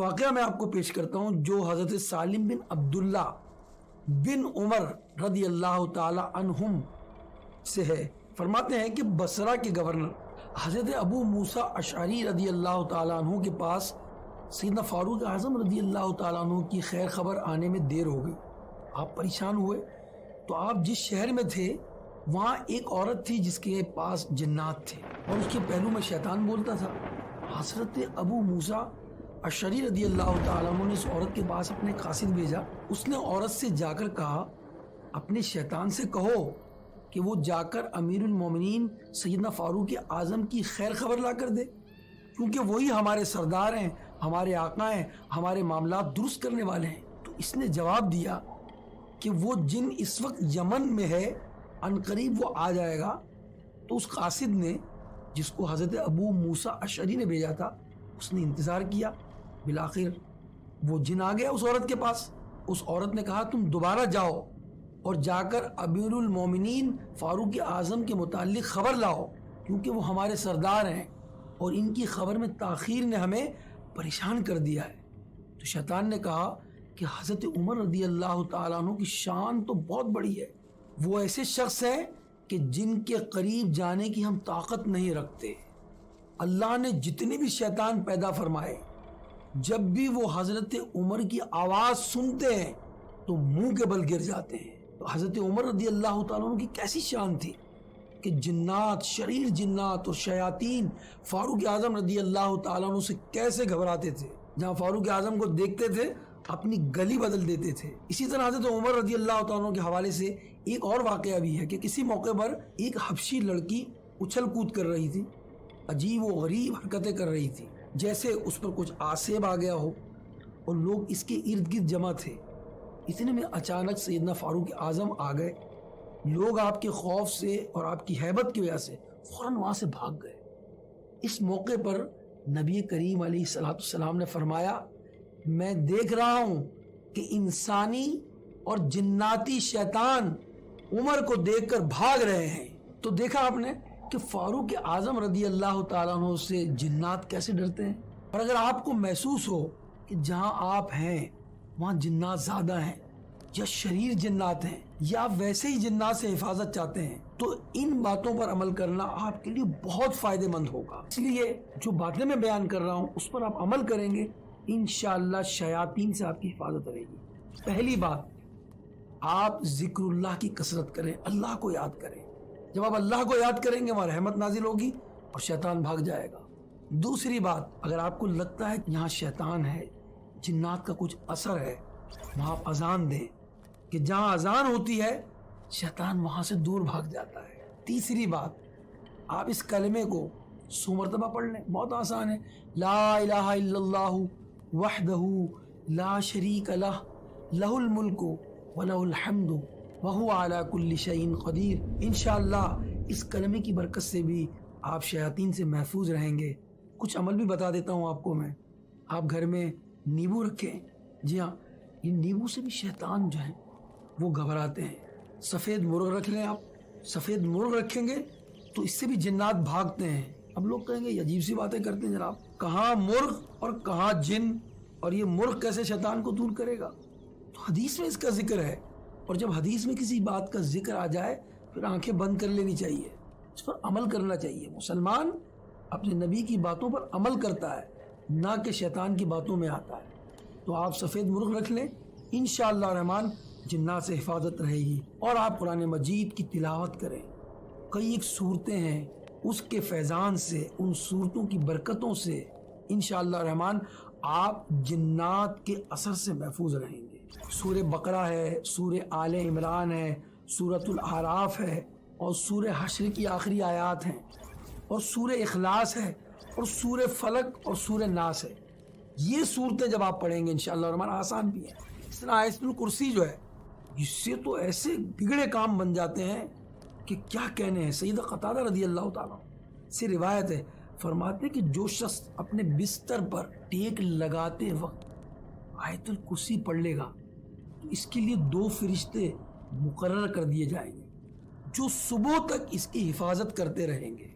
واقعہ میں آپ کو پیش کرتا ہوں جو حضرت سالم بن عبداللہ بن عمر رضی اللہ تعالی عنہم سے ہے۔ فرماتے ہیں کہ بصرہ کے گورنر حضرت ابو موسیٰ اشعری رضی اللہ تعالی عنہ کے پاس سیدنا فاروق اعظم رضی اللہ تعالیٰ عنہ کی خیر خبر آنے میں دیر ہو گئی۔ آپ پریشان ہوئے تو آپ جس شہر میں تھے وہاں ایک عورت تھی جس کے پاس جنات تھے اور اس کے پہلو میں شیطان بولتا تھا۔ حضرت ابو موسیٰ اشعری رضی اللہ تعالیٰ عنہ نے اس عورت کے پاس اپنے قاصد بھیجا۔ اس نے عورت سے جا کر کہا اپنے شیطان سے کہو کہ وہ جا کر امیر المومنین سیدنا فاروق اعظم کی خیر خبر لا کر دے، کیونکہ وہی ہمارے سردار ہیں، ہمارے آقا ہیں، ہمارے معاملات درست کرنے والے ہیں۔ تو اس نے جواب دیا کہ وہ جن اس وقت یمن میں ہے عنقریب وہ آ جائے گا۔ تو اس قاصد نے جس کو حضرت ابو موسیٰ اشعری نے بھیجا تھا اس نے انتظار کیا، بالآخر وہ جن آ گیا اس عورت کے پاس۔ اس عورت نے کہا تم دوبارہ جاؤ اور جا کر امیر المومنین فاروق اعظم کے متعلق خبر لاؤ، کیونکہ وہ ہمارے سردار ہیں اور ان کی خبر میں تاخیر نے ہمیں پریشان کر دیا ہے۔ تو شیطان نے کہا کہ حضرت عمر رضی اللہ تعالیٰ عنہ کی شان تو بہت بڑی ہے، وہ ایسے شخص ہیں کہ جن کے قریب جانے کی ہم طاقت نہیں رکھتے۔ اللہ نے جتنے بھی شیطان پیدا فرمائے جب بھی وہ حضرت عمر کی آواز سنتے ہیں تو منہ کے بل گر جاتے ہیں۔ تو حضرت عمر رضی اللہ تعالیٰ عنہ کی کیسی شان تھی کہ جنات، شریر جنات اور شیاطین فاروق اعظم رضی اللہ تعالیٰ عنہ سے کیسے گھبراتے تھے، جہاں فاروق اعظم کو دیکھتے تھے اپنی گلی بدل دیتے تھے۔ اسی طرح حضرت عمر رضی اللہ تعالیٰ عنہ کے حوالے سے ایک اور واقعہ بھی ہے کہ کسی موقع پر ایک حبشی لڑکی اچھل کود کر رہی تھی، عجیب و غریب حرکتیں کر رہی تھی، جیسے اس پر کچھ آسیب آ گیا ہو، اور لوگ اس کے ارد گرد جمع تھے۔ اتنے میں اچانک سیدنا فاروق اعظم آ گئے۔ لوگ آپ کے خوف سے اور آپ کی ہیبت کی وجہ سے فوراً وہاں سے بھاگ گئے۔ اس موقع پر نبی کریم علیہ الصلوۃ والسلام نے فرمایا میں دیکھ رہا ہوں کہ انسانی اور جناتی شیطان عمر کو دیکھ کر بھاگ رہے ہیں۔ تو دیکھا آپ نے کہ فاروق اعظم رضی اللہ تعالیٰ عنہ سے جنات کیسے ڈرتے ہیں۔ اور اگر آپ کو محسوس ہو کہ جہاں آپ ہیں وہاں جنات زیادہ ہیں یا شریر جنات ہیں یا آپ ویسے ہی جنات سے حفاظت چاہتے ہیں تو ان باتوں پر عمل کرنا آپ کے لیے بہت فائدہ مند ہوگا۔ اس لیے جو باتیں میں بیان کر رہا ہوں اس پر آپ عمل کریں گے، انشاءاللہ شیاطین سے آپ کی حفاظت رہے گی۔ پہلی بات، آپ ذکر اللہ کی کثرت کریں، اللہ کو یاد کریں۔ جب آپ اللہ کو یاد کریں گے وہاں رحمت نازل ہوگی اور شیطان بھاگ جائے گا۔ دوسری بات، اگر آپ کو لگتا ہے کہ یہاں شیطان ہے، جنات کا کچھ اثر ہے، وہاں آپ اذان دیں کہ جہاں اذان ہوتی ہے شیطان وہاں سے دور بھاگ جاتا ہے۔ تیسری بات، آپ اس کلمے کو 100 مرتبہ پڑھ لیں، بہت آسان ہے۔ لا الہ الا اللہ وحدہ لا شریک لہ لہ الملک ولہ الحمد وہو علی کل شیء قدیر۔ انشاءاللہ اس کلمے کی برکت سے بھی آپ شیاطین سے محفوظ رہیں گے۔ کچھ عمل بھی بتا دیتا ہوں آپ کو میں۔ آپ گھر میں نیبو رکھیں، جی ہاں، یہ نیبو سے بھی شیطان جو ہیں وہ گھبراتے ہیں۔ سفید مرغ رکھ لیں، آپ سفید مرغ رکھیں گے تو اس سے بھی جنات بھاگتے ہیں۔ اب لوگ کہیں گے یہ عجیب سی باتیں کرتے ہیں جناب، کہاں مرغ اور کہاں جن، اور یہ مرغ کیسے شیطان کو دور کرے گا؟ تو حدیث میں اس کا ذکر ہے، اور جب حدیث میں کسی بات کا ذکر آ جائے پھر آنکھیں بند کر لینی چاہیے، اس پر عمل کرنا چاہیے۔ مسلمان اپنے نبی کی باتوں پر عمل کرتا ہے، نہ کہ شیطان کی باتوں میں آتا ہے۔ تو آپ سفید مرغ رکھ لیں، انشاءاللہ الرحمن جنات سے حفاظت رہے گی۔ اور آپ قرآن مجید کی تلاوت کریں۔ کئی ایک صورتیں ہیں، اس کے فیضان سے، ان صورتوں کی برکتوں سے انشاءاللہ الرحمن آپ جنات کے اثر سے محفوظ رہیں گے۔ سورہ بقرہ ہے، سورہ آل عمران ہے، سورۃ الاعراف ہے، اور سورہ حشر کی آخری آیات ہیں، اور سورہ اخلاص ہے، اور سورہ فلق اور سورہ ناس ہے۔ یہ صورتیں جب آپ پڑھیں گے انشاءاللہ الرحمن آسان بھی ہیں۔ اس طرح آیت الکرسی جو ہے، اس سے تو ایسے بگڑے کام بن جاتے ہیں کہ کیا کہنے ہیں۔ سیدہ قتادہ رضی اللہ تعالیٰ سے روایت ہے، فرماتے ہیں کہ جو شخص اپنے بستر پر ٹیک لگاتے وقت آیت الکرسی پڑھ لے گا تو اس کے لیے 2 فرشتے مقرر کر دیے جائیں گے جو صبح تک اس کی حفاظت کرتے رہیں گے۔